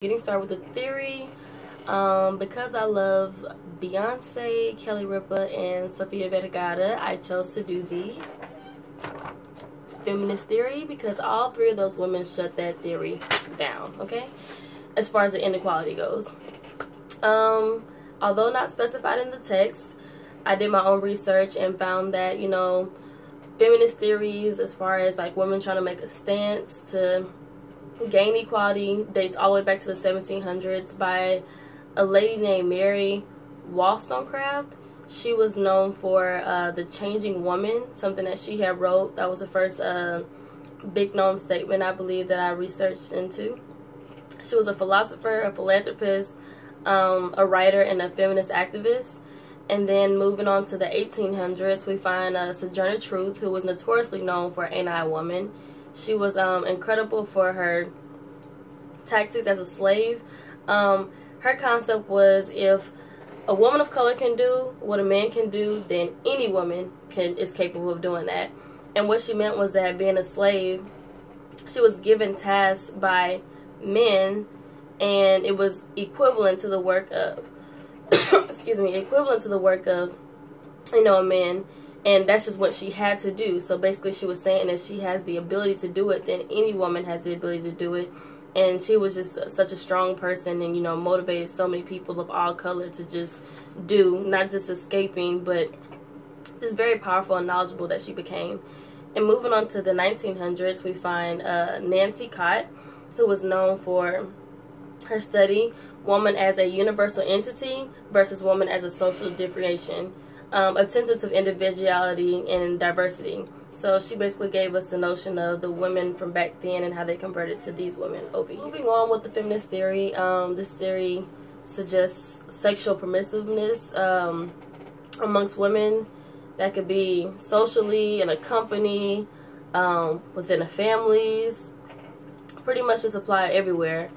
Getting started with the theory, because I love Beyonce, Kelly Ripa, and Sofia Vergara, I chose to do the feminist theory because all three of those women shut that theory down, okay? As far as the inequality goes. Although not specified in the text, I did my own research and found that, you know, feminist theories as far as like women trying to make a stance to gain equality dates all the way back to the 1700s by a lady named Mary Wollstonecraft. She was known for The Changing Woman, something that she had wrote. That was the first big known statement, I believe, that I researched into. She was a philosopher, a philanthropist, a writer, and a feminist activist. And then moving on to the 1800s, we find Sojourner Truth, who was notoriously known for Ain't I a Woman. She was incredible for her tactics as a slave. Her concept was, if a woman of color can do what a man can do, then any woman is capable of doing that. And what she meant was that being a slave, she was given tasks by men, and it was equivalent to the work of equivalent to the work of, you know, a man. And that's just what she had to do. So basically she was saying that she has the ability to do it, then any woman has the ability to do it. And she was just such a strong person, and, you know, motivated so many people of all color to just do, not just escaping, but just very powerful and knowledgeable that she became. And moving on to the 1900s, we find Nancy Cott, who was known for her study, woman as a universal entity versus woman as a social differentiation. Attentive to individuality and diversity. So she basically gave us the notion of the women from back then and how they converted to these women over here. Moving on with the feminist theory, this theory suggests sexual permissiveness amongst women. That could be socially, in a company, within the families, pretty much just apply everywhere.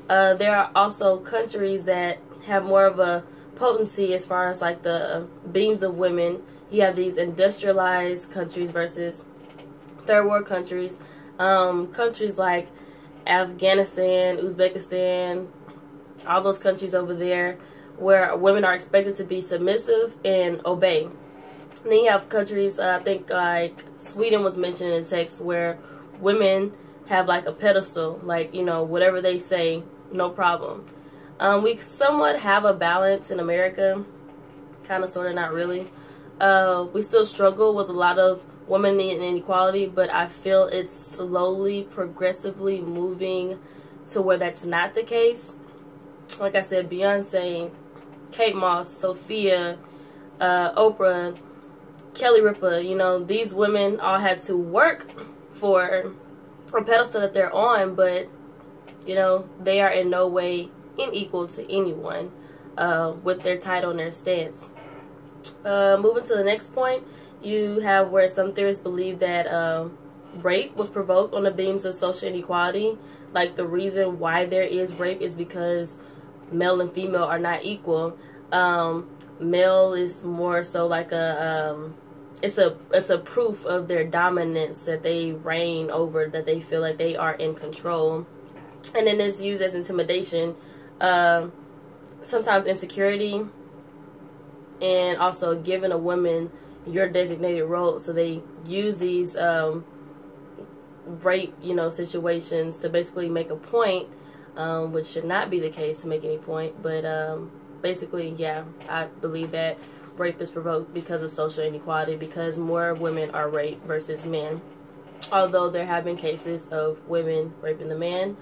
There are also countries that have more of a potency as far as like the beams of women. You have these industrialized countries versus third world countries. Countries like Afghanistan, Uzbekistan, all those countries over there where women are expected to be submissive and obey. And then you have countries, I think like Sweden was mentioned in the text, where women have like a pedestal, like, you know, whatever they say, no problem. We somewhat have a balance in America, kind of, sort of, not really. We still struggle with a lot of women inequality, but I feel it's slowly, progressively moving to where that's not the case. Like I said, Beyonce, Kate Moss, Sophia, Oprah, Kelly Ripa, you know, these women all had to work for a pedestal that they're on, but, you know, they are in no way unequal to anyone with their title and their stance. Moving to the next point, you have where some theorists believe that rape was provoked on the beams of social inequality. Like, the reason why there is rape is because male and female are not equal. Male is more so like a it's a proof of their dominance, that they reign over, that they feel like they are in control. And then it's used as intimidation, sometimes insecurity, and also giving a woman your designated role. So they use these rape, you know, situations to basically make a point, which should not be the case to make any point. But basically, yeah, I believe that rape is provoked because of social inequality, because more women are raped versus men. Although there have been cases of women raping the man.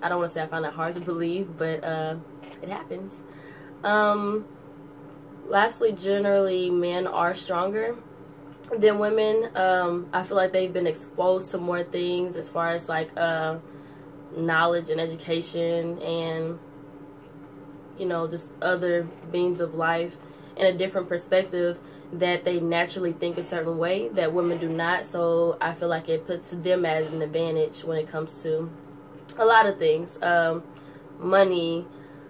I don't want to say I find that hard to believe, but it happens. Lastly, generally, men are stronger than women. I feel like they've been exposed to more things as far as like knowledge and education, and, you know, just other beams of life and a different perspective, that they naturally think a certain way that women do not. So I feel like it puts them at an advantage when it comes to a lot of things. Money,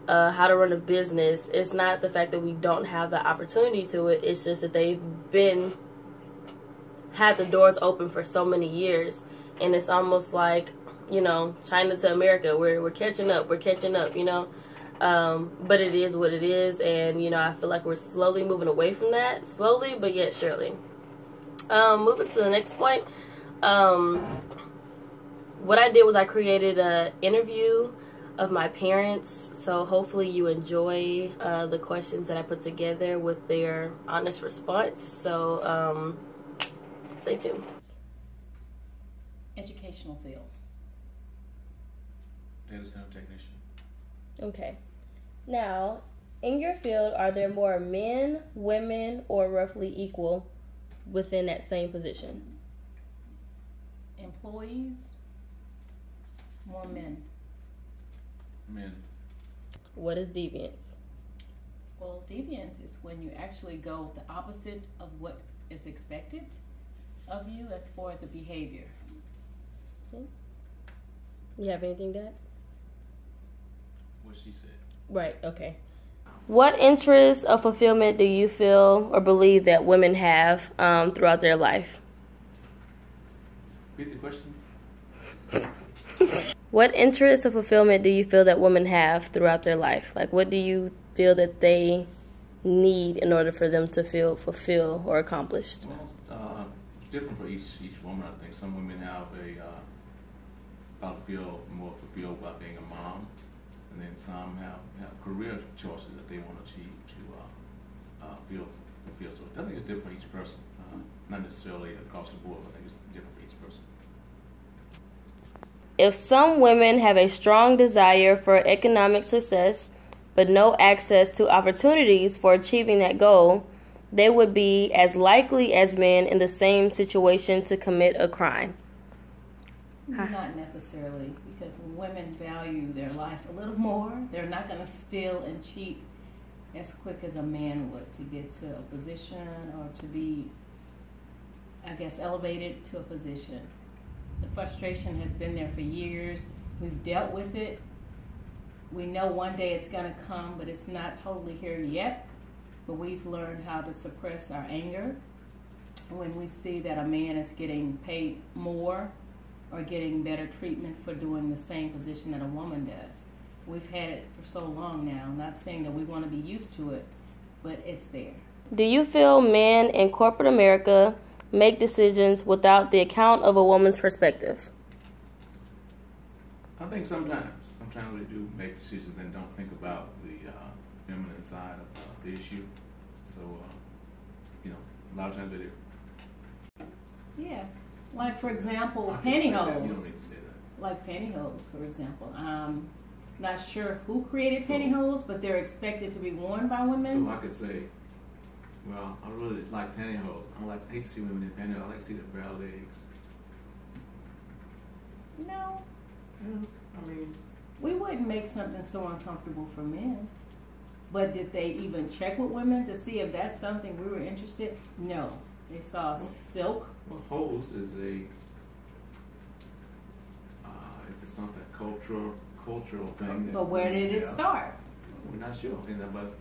how to run a business. It's not the fact that we don't have the opportunity to it. It's just that they've had the doors open for so many years, and it's almost like you know, China to America. We're catching up. We're catching up, you know. But it is what it is, and you know, I feel like we're slowly moving away from that, slowly but yet surely. Moving to the next point. What I did was I created an interview of my parents, so hopefully you enjoy the questions that I put together with their honest response. So stay tuned. Educational field. Data center technician. Okay. Now, in your field, are there more men, women, or roughly equal within that same position? Employees, more men. Men. What is deviance? Well, deviance is when you actually go the opposite of what is expected of you as far as a behavior. Okay. You have anything to add? What she said. Right, okay. What interests of fulfillment do you feel or believe that women have throughout their life? Repeat the question. What interests of fulfillment do you feel that women have throughout their life? Like, what do you feel that they need in order for them to feel fulfilled or accomplished? Well, it's different for each woman. I think some women have feel more fulfilled by being a mom, and then some have career choices that they want to achieve to feel fulfilled. So I think it's different for each person, not necessarily across the board, but I think it's different for each person. If some women have a strong desire for economic success, but no access to opportunities for achieving that goal, they would be as likely as men in the same situation to commit a crime. Not necessarily, because women value their life a little more. They're not going to steal and cheat as quick as a man would to get to a position or to be, I guess, elevated to a position. The frustration has been there for years. We've dealt with it. We know one day it's going to come, but it's not totally here yet. But we've learned how to suppress our anger when we see that a man is getting paid more or getting better treatment for doing the same position that a woman does. We've had it for so long now. I'm not saying that we want to be used to it, but it's there. Do you feel men in corporate America make decisions without the account of a woman's perspective? I think sometimes we do make decisions and don't think about the feminine side of the issue. So, you know, a lot of times they do. Yes. Like, for example, pantyhose. You don't need to say that. Like pantyhose, for example. Not sure who created pantyhose, but they're expected to be worn by women. So I could say, well, I really like pantyhose. I hate to see women in pantyhose. I like to see their bare legs. No. Yeah, I mean, we wouldn't make something so uncomfortable for men. But did they even check with women to see if that's something we were interested? No. They saw silk. Well, hose is something cultural thing. But where did it start? We're not sure, but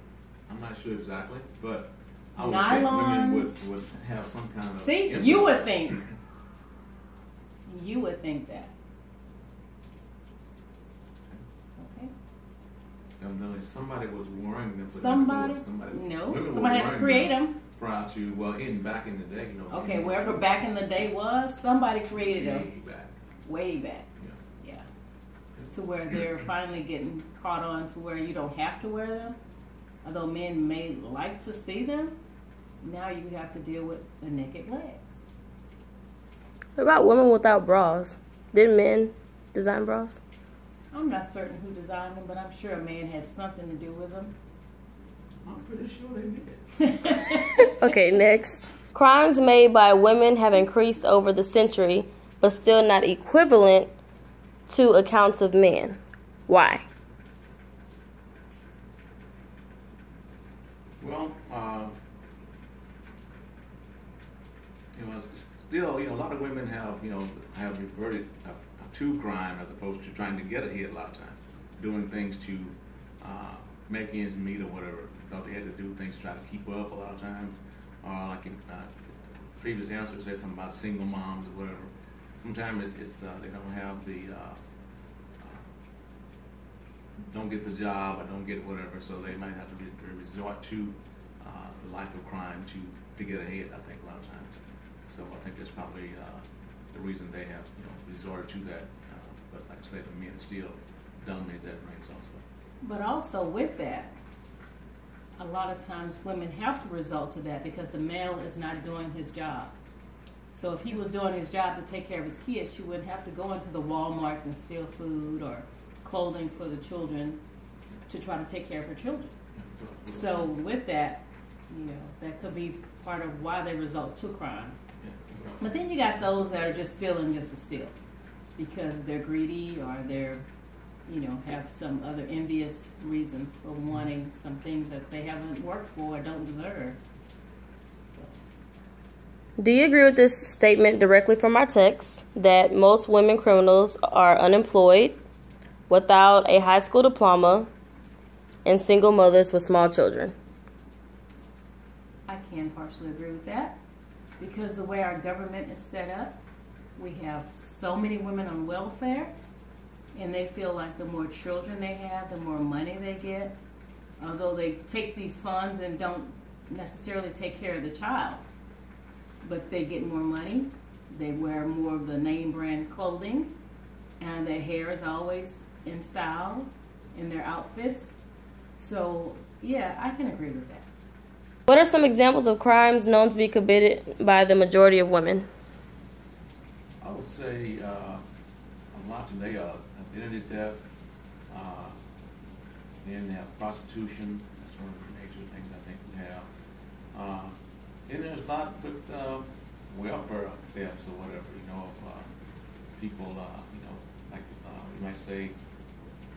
I'm not sure exactly. But I would Nylons. think women would have some kind of. See, input. you would think. You would think that. Okay. Evidently, somebody was wearing them. Somebody had to create them. Prior to, back in the day, you know. Okay, wherever back in the day was, somebody created them. Way back. Yeah. To where they're finally getting caught on to where you don't have to wear them. Although men may like to see them, now you have to deal with the naked legs. What about women without bras? Did men design bras? I'm not certain who designed them, but I'm sure a man had something to do with them. I'm pretty sure they did. Okay, next. Crimes made by women have increased over the century, but still not equivalent to accounts of men. Why? Well, still, a lot of women have reverted to crime as opposed to trying to get ahead a lot of times, doing things to make ends meet or whatever. Thought they had to do things to try to keep up a lot of times. Like in previous answer said something about single moms or whatever. sometimes it's they don't have the don't get the job or don't get whatever, so they might have to resort to the life of crime to get ahead. I think a lot of times. So I think that's probably the reason they have resorted to that. But like I say, the men still dominate that ranks also. But also with that, a lot of times women have to resort to that because the male is not doing his job. So if he was doing his job to take care of his kids, she wouldn't have to go into the Walmarts and steal food or clothing for the children to try to take care of her children. So with that, that could be part of why they resort to crime. But then you got those that are just stealing just to steal because they're greedy or they're, have some other envious reasons for wanting some things that they haven't worked for or don't deserve. Do you agree with this statement directly from our text that most women criminals are unemployed, without a high school diploma, and single mothers with small children? I can partially agree with that because the way our government is set up, we have so many women on welfare, and they feel like the more children they have, the more money they get, although they take these funds and don't necessarily take care of the child. But they get more money, they wear more of the name brand clothing, and their hair is always in style in their outfits. So, yeah, I can agree with that. What are some examples of crimes known to be committed by the majority of women? I would say a lot today are identity theft, then they have prostitution. That's one of the major things I think we have. And there's a lot with welfare thefts or whatever, of people, like you might say,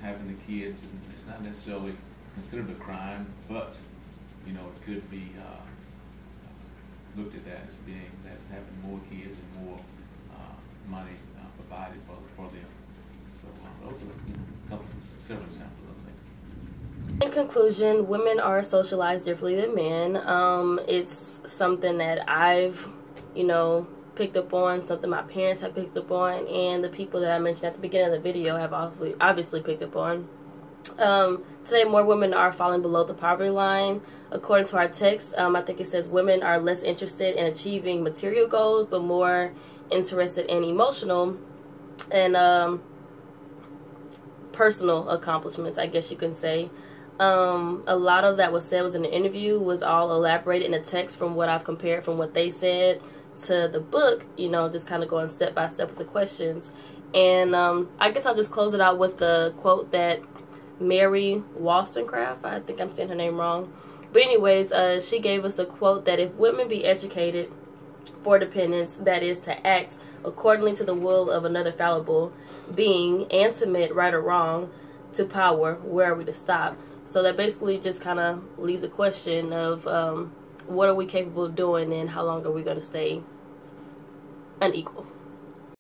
having the kids. It's not necessarily considered a crime, but it could be looked at that as being that having more kids and more money provided for them. So those are several examples of things. In conclusion, women are socialized differently than men. It's something that I've, picked up on, something my parents have picked up on, and the people that I mentioned at the beginning of the video have obviously picked up on. Today, more women are falling below the poverty line. According to our text, I think it says women are less interested in achieving material goals, but more interested in emotional and personal accomplishments, I guess you can say. A lot of that was said was in the interview was all elaborated in the text from what I've compared from what they said to the book, just kind of going step by step with the questions. And I guess I'll just close it out with the quote that Mary Wollstonecraft, I think I'm saying her name wrong, but anyways, she gave us a quote that if women be educated for dependence, that is to act accordingly to the will of another fallible being and submit, right or wrong, to power, where are we to stop? So that basically just kind of leaves a question of what are we capable of doing and how long are we going to stay unequal?